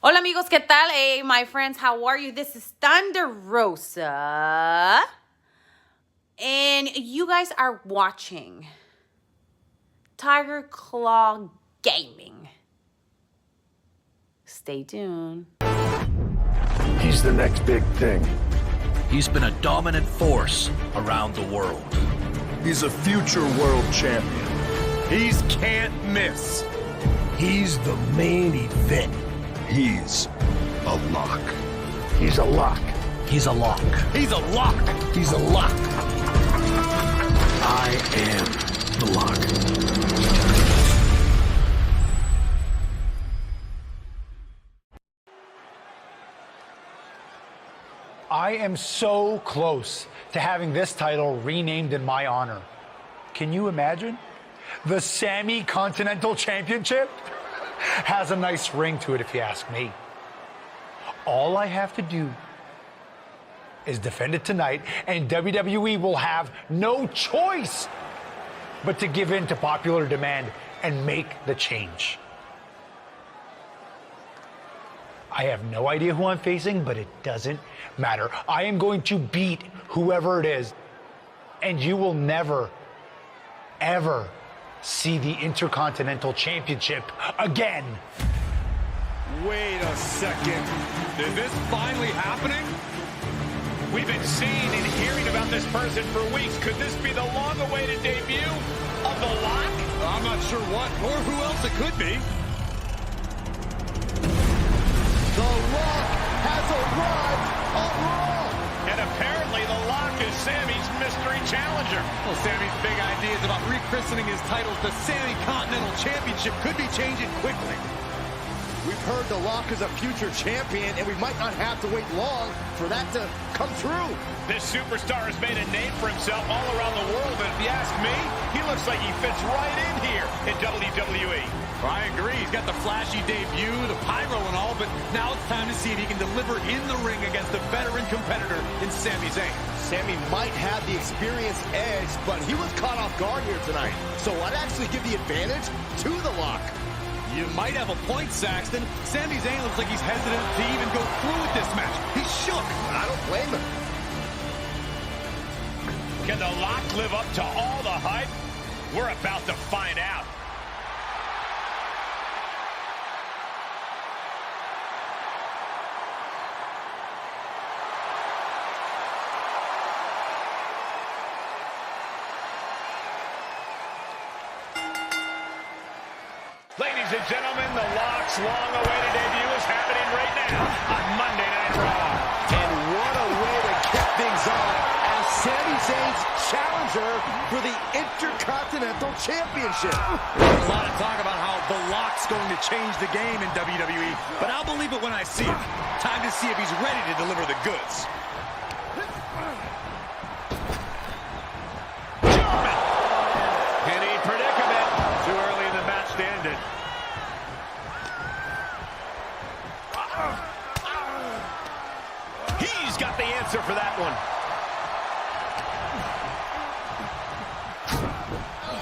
Hola amigos, ¿qué tal? Hey, my friends, how are you? This is Thunder Rosa. And you guys are watching Tiger Claw Gaming. Stay tuned. He's the next big thing. He's been a dominant force around the world. He's a future world champion. He's can't miss. He's the main event. He's a lock. He's a lock. He's a lock. He's a lock. He's a lock. I am the lock. I am so close to having this title renamed in my honor. Can you imagine? The Sammy Continental Championship has a nice ring to it, if you ask me. All I have to do is defend it tonight, and WWE will have no choice but to give in to popular demand and make the change. I have no idea who I'm facing, but it doesn't matter. I am going to beat whoever it is, and you will never, ever see the Intercontinental Championship again. Wait a second. Is this finally happening? We've been seeing and hearing about this person for weeks. Could this be the long-awaited debut of The Lock? I'm not sure what or who else it could be. The Lock has arrived on Raw. And apparently The Lock is Sammy's mystery challenger. Well, Sammy's big ideas about rechristening his titles the Sammy Continental Championship could be changing quickly. We've heard The Lock is a future champion, and we might not have to wait long for that to come true. This superstar has made a name for himself all around the world, and if you ask me, he looks like he fits right in here in WWE. I agree. He's got the flashy debut, the pyro and all, but now it's time to see if he can deliver in the ring against a veteran competitor in Sami Zayn. Sammy might have the experience edge, but he was caught off guard here tonight. So I'd actually give the advantage to The Lock. You might have a point, Saxton. Sami Zayn looks like he's hesitant to even go through with this match. He's shook. I don't blame him. Can The Lock live up to all the hype? We're about to find out. Ladies and gentlemen, The Lock's long-awaited debut is happening right now on Monday Night Raw. And what a way to kick things off as Sami Zayn's challenger for the Intercontinental Championship. There's a lot of talk about how The Lock's going to change the game in WWE, but I'll believe it when I see it. Time to see if he's ready to deliver the goods. German! Penny predicament. Too early in the match to end it. He's got the answer for that one.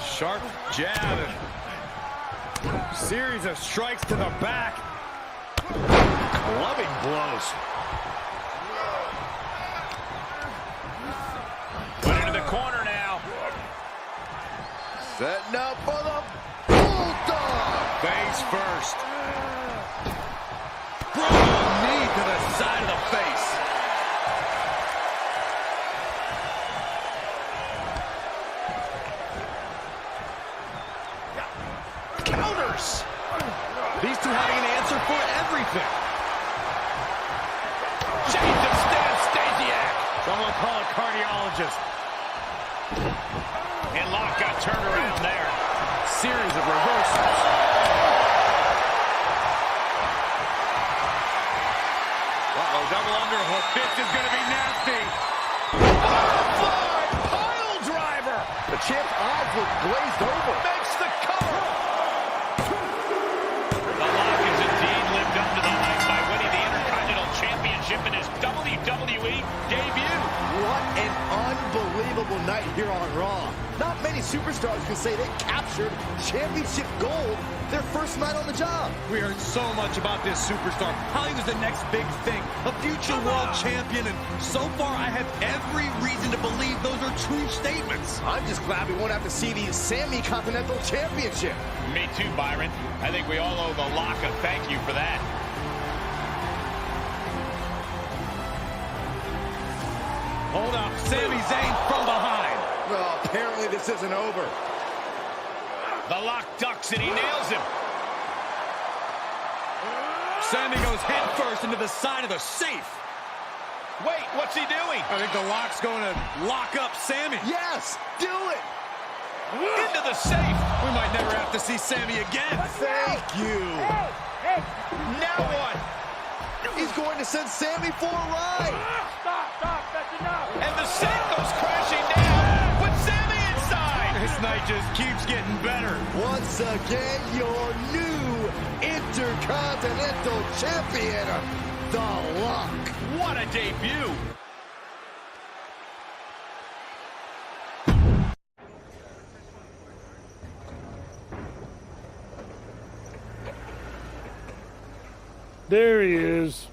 Sharp jab. Series of strikes to the back. Loving blows. Went into the corner now. Setting up for the Bulldog. Face first. Brutal knee to the side of the face. Counters. These two having an answer for everything. Change of stance, Stasiak. Someone call a cardiologist. And Lock got turned around there. Series of reversals. Uh-oh, double underhook. This is going to be nasty. Fly pile driver. The champ's eyes were glazed over. Makes the cover. The Lock has indeed lived up to the hype by winning the Intercontinental Championship in his WWE debut. What an unbelievable night here on Raw. Not many superstars can say they captured championship gold their first night on the job. We heard so much about this superstar, how he was the next big thing, a future world champion, and so far I have every reason to believe those are true statements. I'm just glad we won't have to see the Sammy Continental Championship. Me too, Byron. I think we all owe the Lock a thank you for that. Hold up, Sami Zayn from behind. Well, apparently this isn't over. The Lock ducks and he nails him. Sami goes head first into the side of the safe. Wait, what's he doing? I think the Lock's going to lock up Sami. Yes, do it. Into the safe. We might never have to see Sami again. Thank you. Now what? He's going to send Sammy for a ride. And the safe goes crashing down with Sami inside. This night just keeps getting better. Once again, your new Intercontinental Champion, The Lock. What a debut. There he is.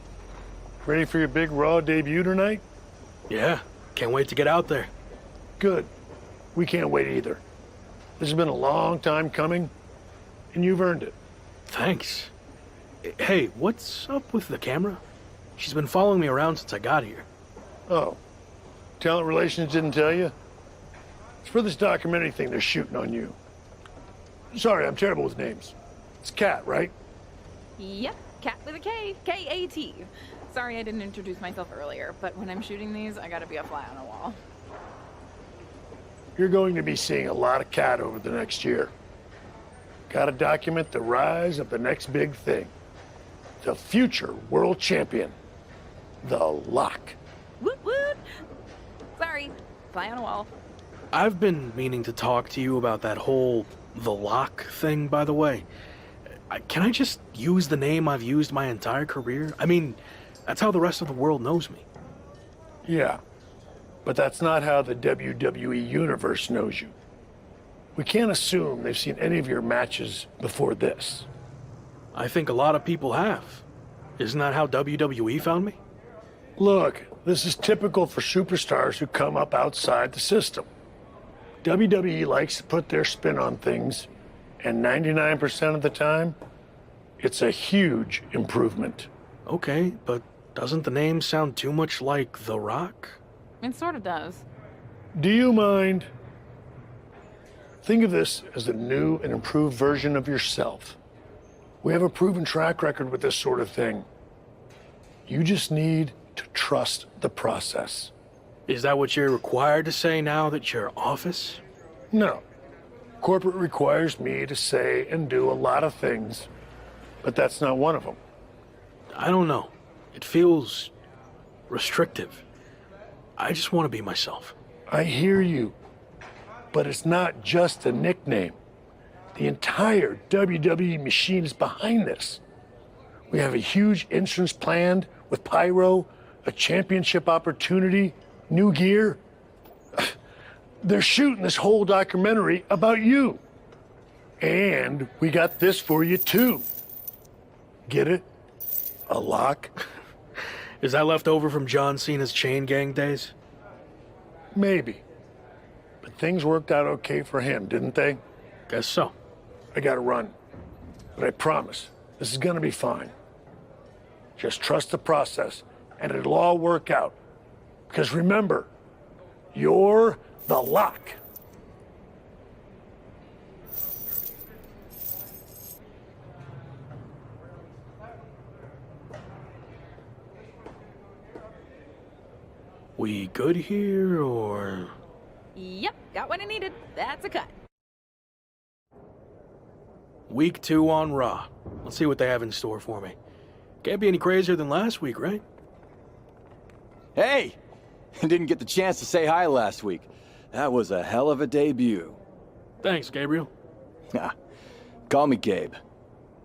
Ready for your big Raw debut tonight? Yeah, can't wait to get out there. Good. We can't wait either. This has been a long time coming, and you've earned it. Thanks. Hey, what's up with the camera? She's been following me around since I got here. Oh, Talent Relations didn't tell you? It's for this documentary thing they're shooting on you. Sorry, I'm terrible with names. It's Kat, right? Yep, Cat with a K, K-A-T. Sorry I didn't introduce myself earlier, but when I'm shooting these, I gotta be a fly on the wall. You're going to be seeing a lot of Kat over the next year. Gotta document the rise of the next big thing. The future world champion. The Lock. Woot woot! Sorry, fly on a wall. I've been meaning to talk to you about that whole The Lock thing, by the way. Can I just use the name I've used my entire career? I mean, that's how the rest of the world knows me. Yeah, but that's not how the WWE Universe knows you. We can't assume they've seen any of your matches before this. I think a lot of people have. Isn't that how WWE found me? Look, this is typical for superstars who come up outside the system. WWE likes to put their spin on things, and 99% of the time, it's a huge improvement. Okay, but doesn't the name sound too much like The Rock? It sort of does. Do you mind? Think of this as a new and improved version of yourself. We have a proven track record with this sort of thing. You just need to trust the process. Is that what you're required to say now that you're office? No. Corporate requires me to say and do a lot of things, but that's not one of them. I don't know. It feels restrictive. I just want to be myself. I hear you, but it's not just a nickname. The entire WWE machine is behind this. We have a huge entrance planned with pyro, a championship opportunity, new gear. They're shooting this whole documentary about you. And we got this for you too. Get it? A lock? Is that left over from John Cena's Chain Gang days? Maybe. But things worked out okay for him, didn't they? Guess so. I gotta run. But I promise, this is gonna be fine. Just trust the process, and it'll all work out. Because remember, you're the Lock. We good here, or...? Yep, got what I needed. That's a cut. Week 2 on Raw. Let's see what they have in store for me. Can't be any crazier than last week, right? Hey! Didn't get the chance to say hi last week. That was a hell of a debut. Thanks, Gabriel. Call me Gabe.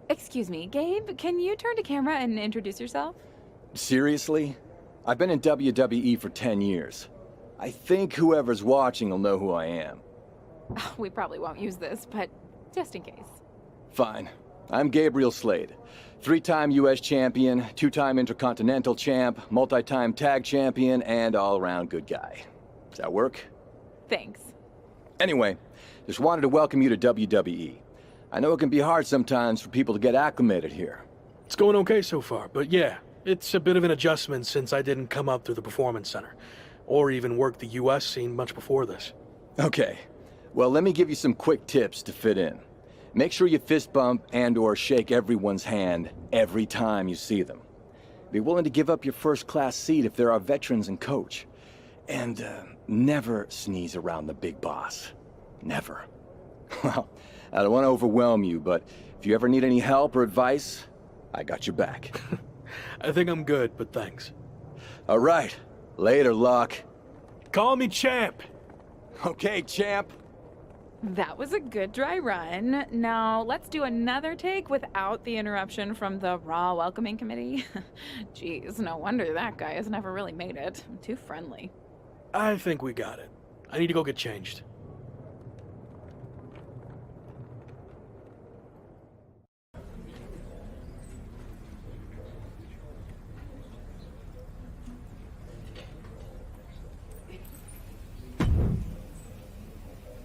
Excuse me, Gabe, can you turn to camera and introduce yourself? Seriously? I've been in WWE for 10 years. I think whoever's watching will know who I am. We probably won't use this, but just in case. Fine. I'm Gabriel Slade. 3-time U.S. champion, 2-time Intercontinental champ, multi-time tag champion, and all-around good guy. Does that work? Thanks. Anyway, just wanted to welcome you to WWE. I know it can be hard sometimes for people to get acclimated here. It's going okay so far, but yeah, it's a bit of an adjustment since I didn't come up through the Performance Center, or even work the U.S. scene much before this. Okay. Well, let me give you some quick tips to fit in. Make sure you fist bump and/or shake everyone's hand every time you see them. Be willing to give up your first-class seat if there are veterans and coach. And never sneeze around the big boss. Never. Well, I don't want to overwhelm you, but if you ever need any help or advice, I got your back. I think I'm good, but thanks. All right. Later, Locke. Call me champ. Okay, champ. That was a good dry run. Now, let's do another take without the interruption from the Raw welcoming committee. Jeez, no wonder that guy has never really made it. Too friendly. I think we got it. I need to go get changed.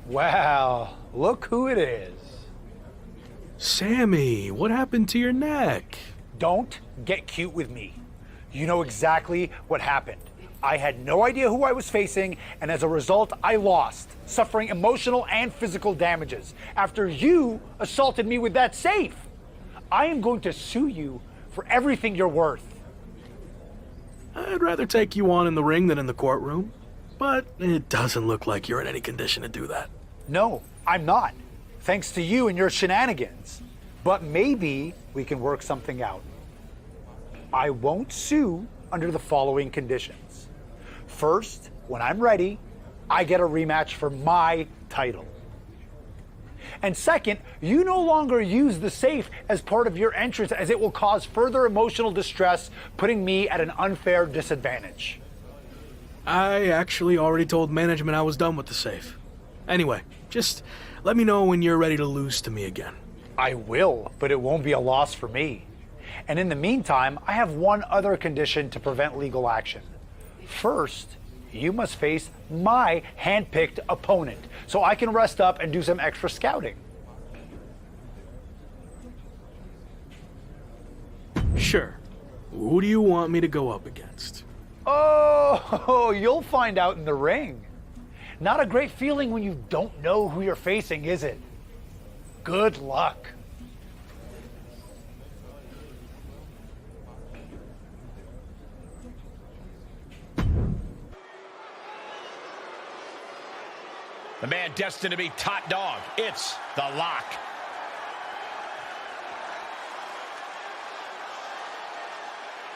Wow, look who it is. Sammy, what happened to your neck? Don't get cute with me. You know exactly what happened. I had no idea who I was facing, and as a result, I lost, suffering emotional and physical damages after you assaulted me with that safe. I am going to sue you for everything you're worth. I'd rather take you on in the ring than in the courtroom, but it doesn't look like you're in any condition to do that. No, I'm not, thanks to you and your shenanigans. But maybe we can work something out. I won't sue under the following conditions. First, when I'm ready, I get a rematch for my title. And second, you no longer use the safe as part of your entrance, as it will cause further emotional distress, putting me at an unfair disadvantage. I actually already told management I was done with the safe. Anyway, just let me know when you're ready to lose to me again. I will, but it won't be a loss for me. And in the meantime, I have one other condition to prevent legal action. First, you must face my hand-picked opponent, so I can rest up and do some extra scouting. Sure. Who do you want me to go up against? Oh, you'll find out in the ring. Not a great feeling when you don't know who you're facing, is it? Good luck. The man destined to be top dog. It's the Lock.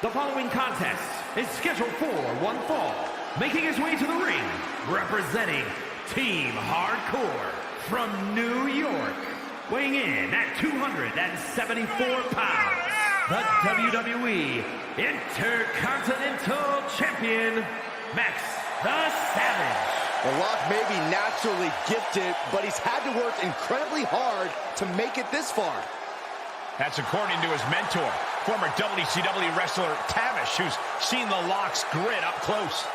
The following contest is scheduled for one fall. Making his way to the ring, representing Team Hardcore from New York. Weighing in at 274 pounds, the WWE Intercontinental Champion, Max the Savage. The Lock may be naturally gifted, but he's had to work incredibly hard to make it this far. That's according to his mentor, former WCW wrestler Tavish, who's seen the Lock's grit up close.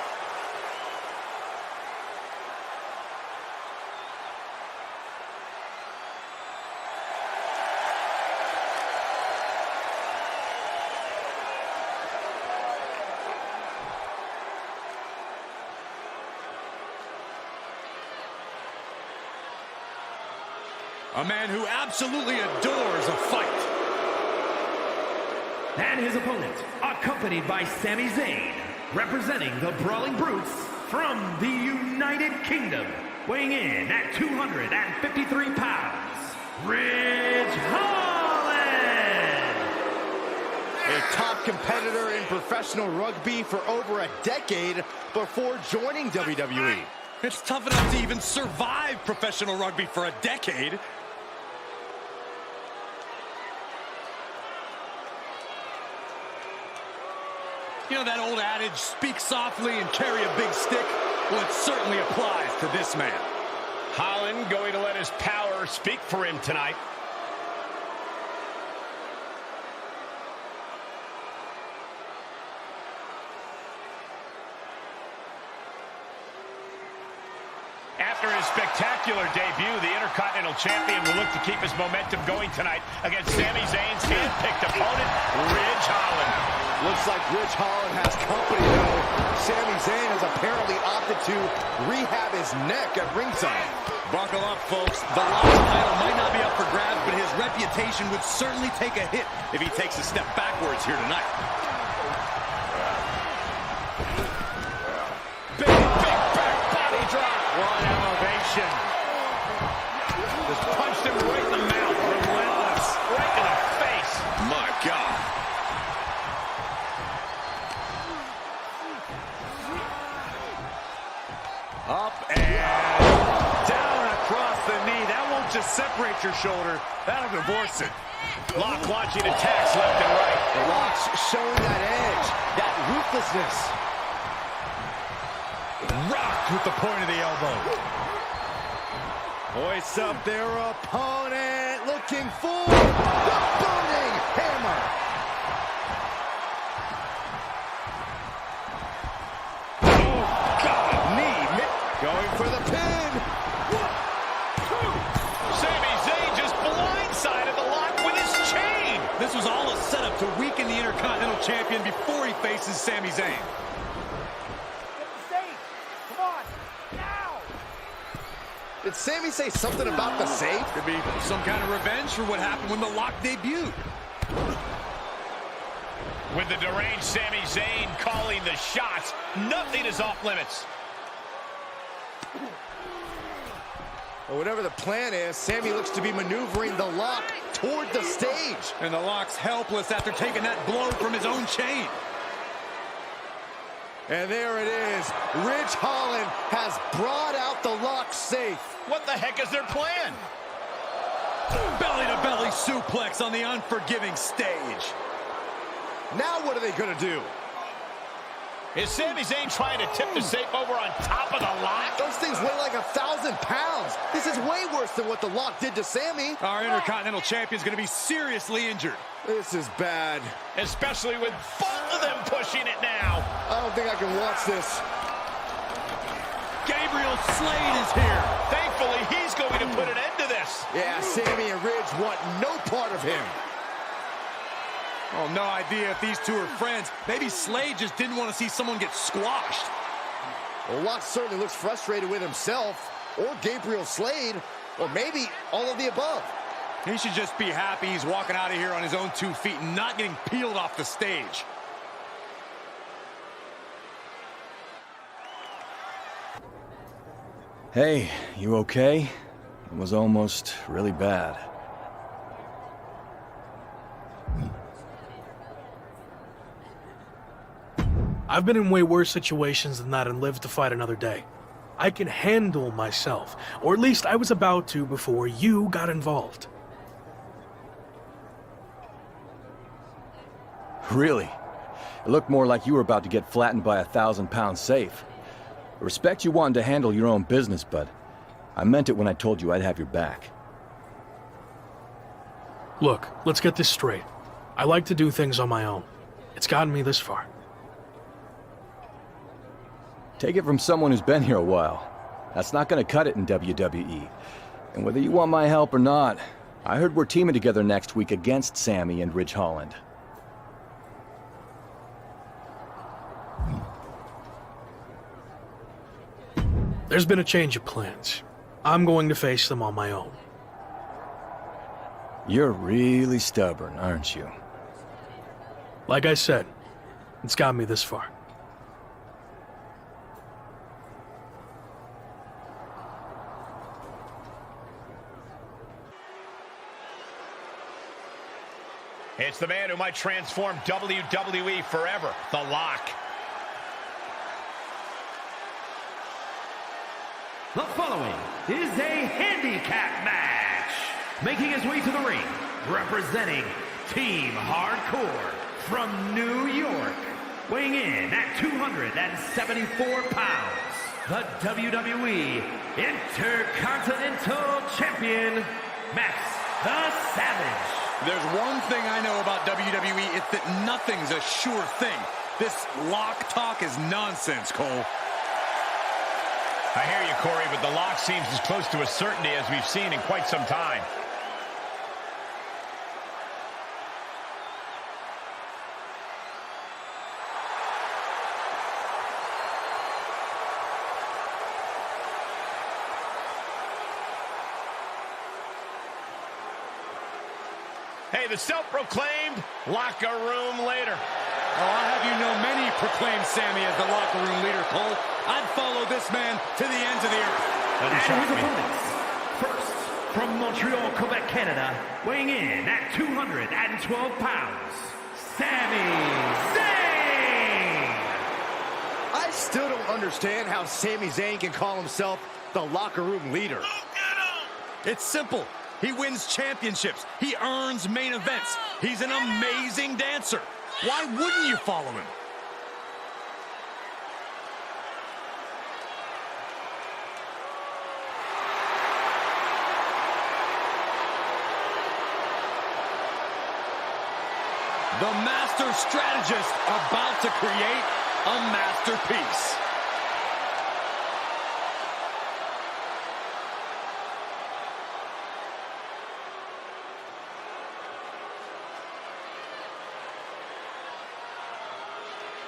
A man who absolutely adores a fight. And his opponent, accompanied by Sami Zayn, representing the Brawling Brutes from the United Kingdom, weighing in at 253 pounds, Ridge Holland! A top competitor in professional rugby for over a decade before joining WWE. It's tough enough to even survive professional rugby for a decade. You know that old adage, speak softly and carry a big stick? Well, it certainly applies to this man. Holland going to let his power speak for him tonight. After his spectacular debut, the Intercontinental Champion will look to keep his momentum going tonight against Sami Zayn's hand-picked opponent, Ridge Holland. Looks like Ridge Holland has company, though. Sami Zayn has apparently opted to rehab his neck at ringside. Buckle up, folks. The Lost title might not be up for grabs, but his reputation would certainly take a hit if he takes a step backwards here tonight. Big back body drop. One elevation. Just punched him right in the mouth. Relentless. Right in the face. My God. Up and down across the knee. That won't just separate your shoulder. That'll divorce it. Lock launching attacks left and right. The Lock's showing that edge, that ruthlessness. Rocked with the point of the elbow. Hoists up their opponent, looking for the burning hammer. Oh, God, knee. Going for the pin. 1, 2. Sami Zayn just blindsided the Lock with his chain. This was all a setup to weaken the Intercontinental Champion before he faces Sami Zayn. Did Sami say something about the safe? Could be some kind of revenge for what happened when the Lock debuted. With the deranged Sami Zayn calling the shots, nothing is off limits. Well, whatever the plan is, Sami looks to be maneuvering the Lock toward the stage. And the Lock's helpless after taking that blow from his own chain. And there it is. Ridge Holland has brought out the Lock safe. What the heck is their plan? Belly-to-belly suplex on the unforgiving stage. Now what are they going to do? Is Sami Zayn trying to tip the safe over on top of the Lock? Those things weigh like 1,000 pounds. This is way worse than what the Lock did to Sami. Our Intercontinental Champion's going to be seriously injured. This is bad. Especially with both of them pushing it now. I don't think I can watch this. Gabriel Slade is here. Thankfully, he's going to put an end to this. Yeah, Sami and Ridge want no part of him. Oh, no idea if these two are friends. Maybe Slade just didn't want to see someone get squashed. Well, Lock certainly looks frustrated with himself, or Gabriel Slade, or maybe all of the above. He should just be happy he's walking out of here on his own 2 feet and not getting peeled off the stage. Hey, you okay? It was almost really bad. I've been in way worse situations than that and lived to fight another day. I can handle myself, or at least I was about to before you got involved. Really? It looked more like you were about to get flattened by a 1,000-pound safe. I respect you wanting to handle your own business, but I meant it when I told you I'd have your back. Look, let's get this straight. I like to do things on my own. It's gotten me this far. Take it from someone who's been here a while. That's not gonna cut it in WWE. And whether you want my help or not, I heard we're teaming together next week against Sami and Ridge Holland. There's been a change of plans. I'm going to face them on my own. You're really stubborn, aren't you? Like I said, it's got me this far. It's the man who might transform WWE forever, The Lock. The following is a handicap match. Making his way to the ring, representing Team Hardcore from New York. Weighing in at 274 pounds, the WWE Intercontinental Champion, Max the Savage. There's one thing I know about WWE, it's that nothing's a sure thing. This lock talk is nonsense, Cole. I hear you, Corey, but the lock seems as close to a certainty as we've seen in quite some time. Hey, the self-proclaimed locker room leader. Oh, I'll have you know many proclaim Sammy as the locker room leader, Cole. I'd follow this man to the ends of the earth. And his opponents. First, from Montreal, Quebec, Canada, weighing in at 212 pounds, Sami Zayn. I still don't understand how Sami Zayn can call himself the locker room leader. It's simple. He wins championships. He earns main events. He's an amazing dancer. Why wouldn't you follow him? The master strategist about to create a masterpiece.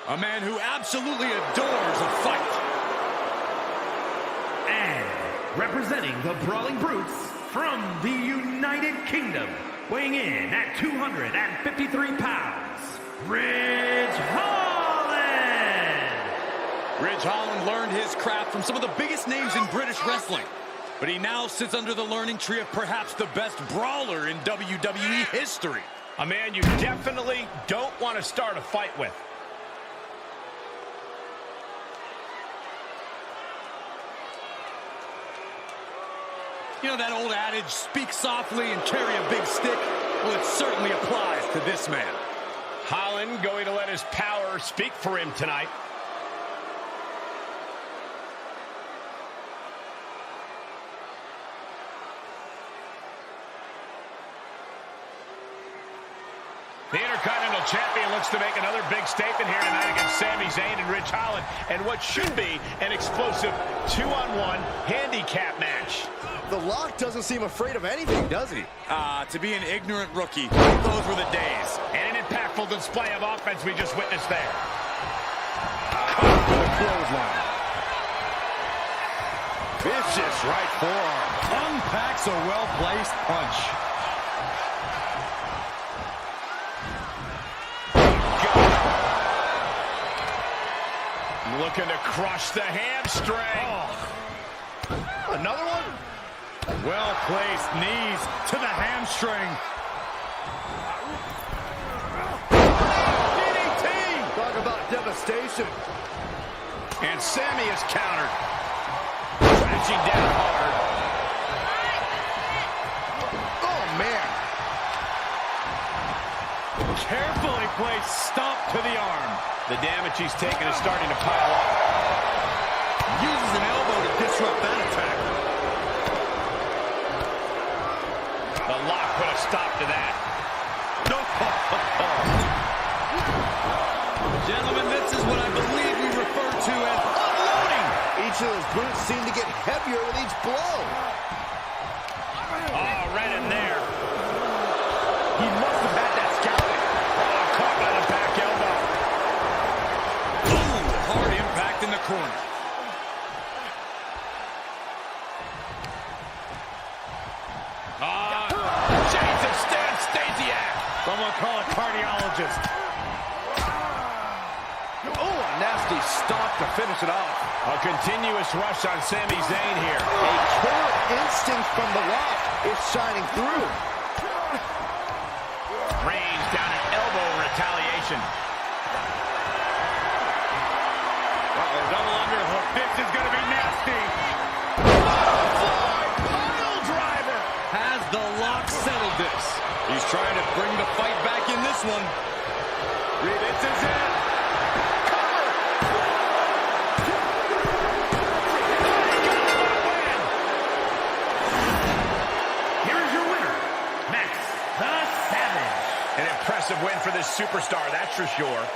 A man who absolutely adores a fight. And representing the Brawling Brutes from the United Kingdom, weighing in at 253 pounds, Ridge Holland. Ridge Holland learned his craft from some of the biggest names in British wrestling. But he now sits under the learning tree of perhaps the best brawler in WWE history. A man you definitely don't want to start a fight with. You know that old adage, speak softly and carry a big stick? Well, it certainly applies to this man. Holland going to let his power speak for him tonight. The Intercontinental Champion looks to make another big statement here tonight against Sami Zayn and Ridge Holland, and what should be an explosive 2-on-1 handicap match. The Lock doesn't seem afraid of anything, does he? To be an ignorant rookie, those were the days. And an impactful display of offense we just witnessed there. Caught for the clothesline. Vicious right forearm. Unpacks a well-placed punch. Looking to crush the hamstring. Oh. Another one? Well-placed knees to the hamstring. DDT! Talk about devastation. And Sammy is countered. Crashing down hard. Oh, man. Carefully placed stomp to the arm. The damage he's taken is starting to pile up. Uses an elbow to disrupt that attack. The lock put a stop to that. Gentlemen, this is what I believe we refer to as unloading. Each of those boots seem to get heavier with each blow. Oh, right in there. He must have had that scouting. Oh, caught by the back elbow. Boom! Hard impact in the corner. Shades of Stan Stasiak. Someone call a cardiologist. Oh, a nasty stomp to finish it off. A continuous rush on Sami Zayn here. A killer instinct from the Lock is shining through. Range down an elbow retaliation. Double underhook. This is going to be nasty. Pile driver. Has the Lock settled this? He's trying to bring the fight back in this one. This is it. Cover. superstar, that's for sure.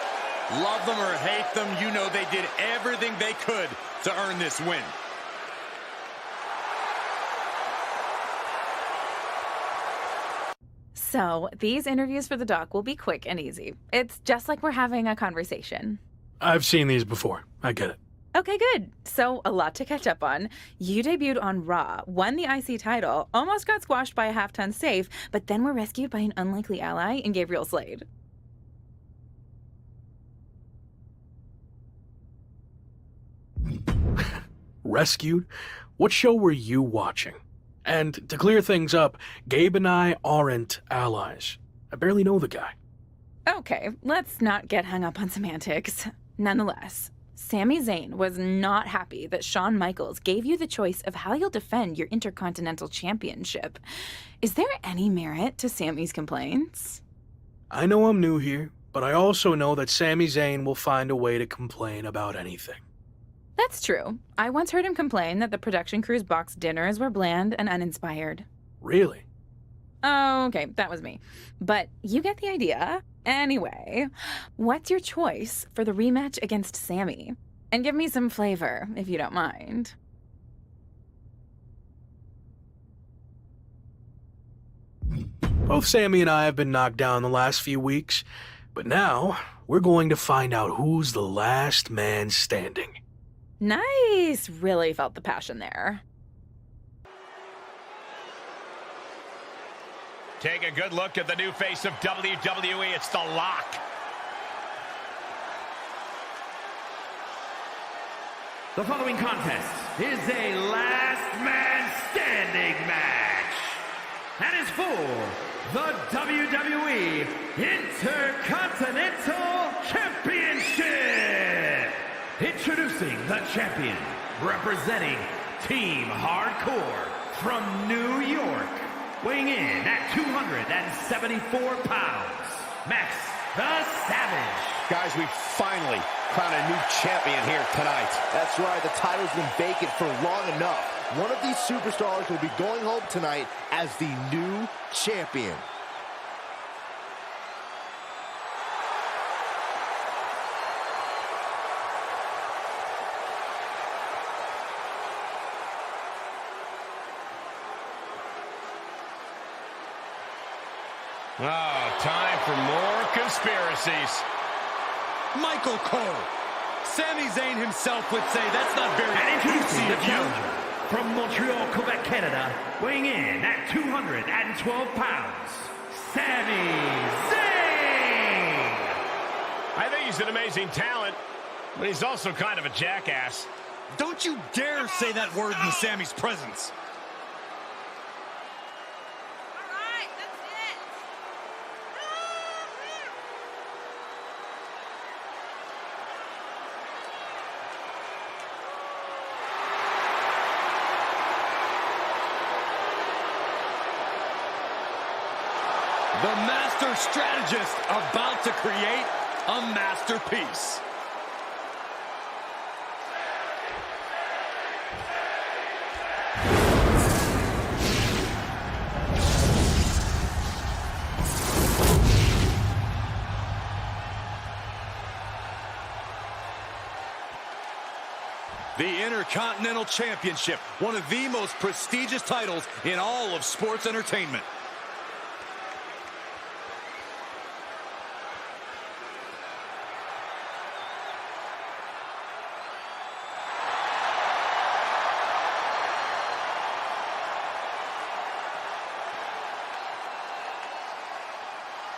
Love them or hate them, you know they did everything they could to earn this win. So, these interviews for the doc will be quick and easy. It's just like we're having a conversation. I've seen these before. I get it. Okay, good. So, a lot to catch up on. You debuted on Raw, won the IC title, almost got squashed by a half-ton safe, but then were rescued by an unlikely ally in Gabriel Slade. Rescued? What show were you watching? And to clear things up, Gabe and I aren't allies. I barely know the guy. Okay, let's not get hung up on semantics. Nonetheless, Sami Zayn was not happy that Shawn Michaels gave you the choice of how you'll defend your Intercontinental Championship. Is there any merit to Sami's complaints? I know I'm new here, but I also know that Sami Zayn will find a way to complain about anything. That's true. I once heard him complain that the production crew's box dinners were bland and uninspired. Really? Oh, okay, that was me. But you get the idea. Anyway, what's your choice for the rematch against Sami? And give me some flavor, if you don't mind. Both Sami and I have been knocked down the last few weeks, but now we're going to find out who's the last man standing. Nice! Really felt the passion there. Take a good look at the new face of WWE. It's The Lock. The following contest is a last man standing match. And is for the WWE Intercontinental Championship. Introducing the champion, representing Team Hardcore from New York, weighing in at 274 pounds, Max the Savage. Guys, we finally crowned a new champion here tonight. That's right, the title's been vacant for long enough. One of these superstars will be going home tonight as the new champion. Oh, time for more conspiracies. Michael Cole. Sami Zayn himself would say that's not very And introducing juicy the of you. challenger from Montreal, Quebec, Canada, weighing in at 212 pounds, Sami Zayn. I think he's an amazing talent, but he's also kind of a jackass. Don't you dare say that word in Sami's presence. The master strategist about to create a masterpiece. The Intercontinental Championship, one of the most prestigious titles in all of sports entertainment.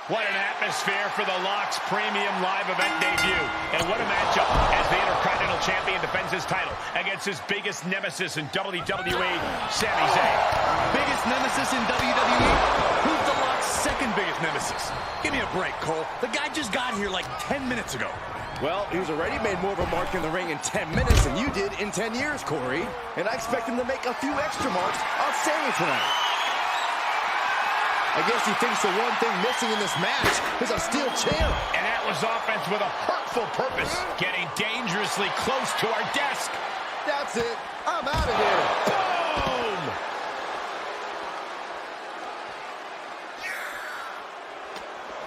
What an atmosphere for the Lock's premium live event debut. And what a matchup as the Intercontinental Champion defends his title against his biggest nemesis in WWE, Sami Zayn. Biggest nemesis in WWE? Who's the Lock's second biggest nemesis? Give me a break, Cole. The guy just got here like 10 minutes ago. Well, he's already made more of a mark in the ring in 10 minutes than you did in 10 years, Corey. And I expect him to make a few extra marks on Sami tonight. I guess he thinks the one thing missing in this match is a steel chair. And that was offense with a hurtful purpose, getting dangerously close to our desk. That's it. I'm out of here.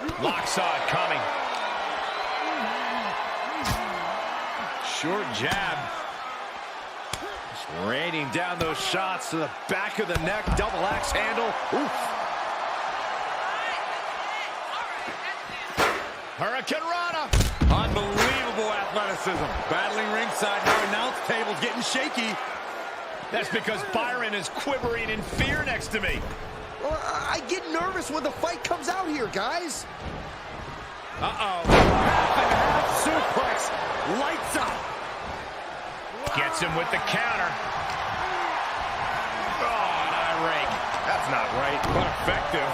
Boom! Lock saw it coming. Short jab. Just raining down those shots to the back of the neck. Double axe handle. Oof. Hurricane Rana. Unbelievable athleticism. Battling ringside. Our announce table's getting shaky. That's because Byron is quivering in fear next to me. Well, I get nervous when the fight comes out here, guys. Uh-oh. Half and half suplex. Lights up. Gets him with the counter. Oh, an eye rake. That's not right, but effective.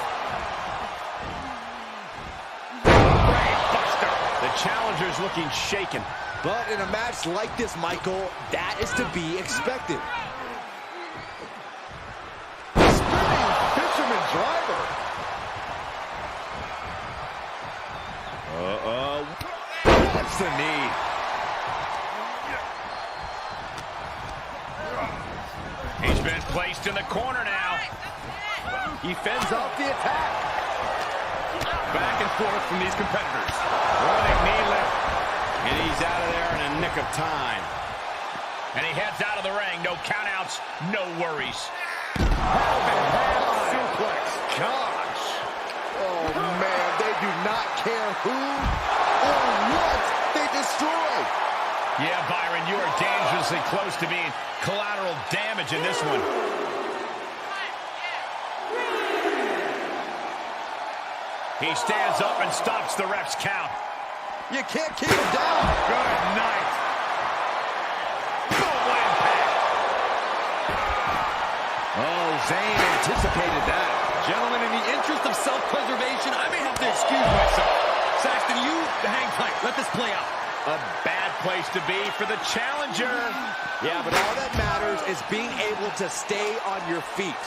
Brainbuster. The challenger's looking shaken. But in a match like this, Michael, that is to be expected. Spinning fisherman driver. What's the knee? He's been placed in the corner now. He fends off the attack. Back and forth from these competitors. Running knee lift. And he's out of there in a nick of time. And he heads out of the ring. No countouts, no worries. Suplex. Gosh. Oh, man, they do not care who or what they destroy. Yeah, Byron, you are dangerously close to being collateral damage in this one. He stands up and stops the ref's count. You can't keep him down. Good night. Boom, impact. Oh, Zayn anticipated that. Gentlemen, in the interest of self-preservation, I may have to excuse myself. Saxton, you hang tight. Let this play out. A bad place to be for the challenger. Yeah, but all that matters is being able to stay on your feet.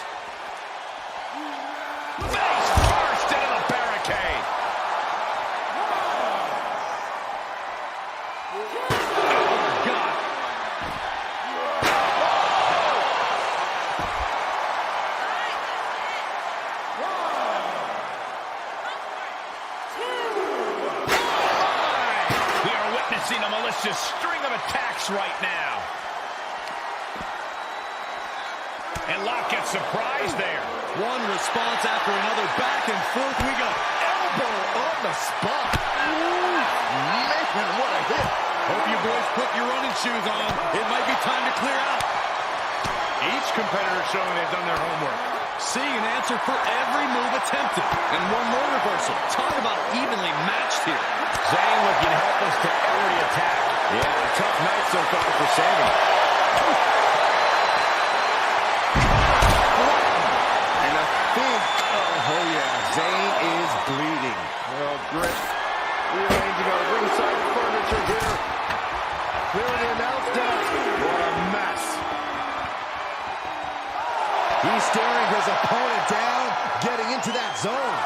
Face first into the barricade. Oh, God. We are witnessing a malicious string of attacks right now. And Locke gets surprised there. One response after another. Back and forth we go. Elbow on the spot. Ooh, man, what a hit. Hope you boys put your running shoes on. It might be time to clear out. Each competitor showing they've done their homework. Seeing an answer for every move attempted. And one more reversal. Talk about evenly matched here. Zayn looking helpless to every attack. Yeah, a tough night so far for Sammy. And I think, oh yeah, Zayn is bleeding. Well, Grit, rearranging our ringside furniture here. Clear the announce desk. What a mess. He's staring his opponent down, getting into that zone.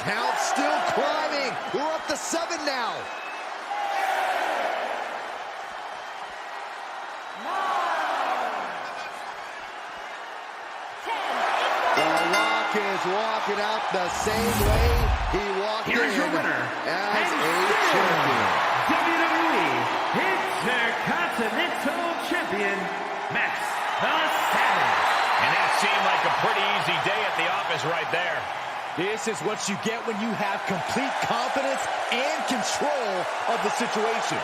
Count still climbing. We're up to 7 now. The Rock is walking out the same way he walked in. Here's your winner, as and a still champion. WWE Intercontinental Champion, Max the Savage. And that seemed like a pretty easy day at the office right there. This is what you get when you have complete confidence and control of the situation.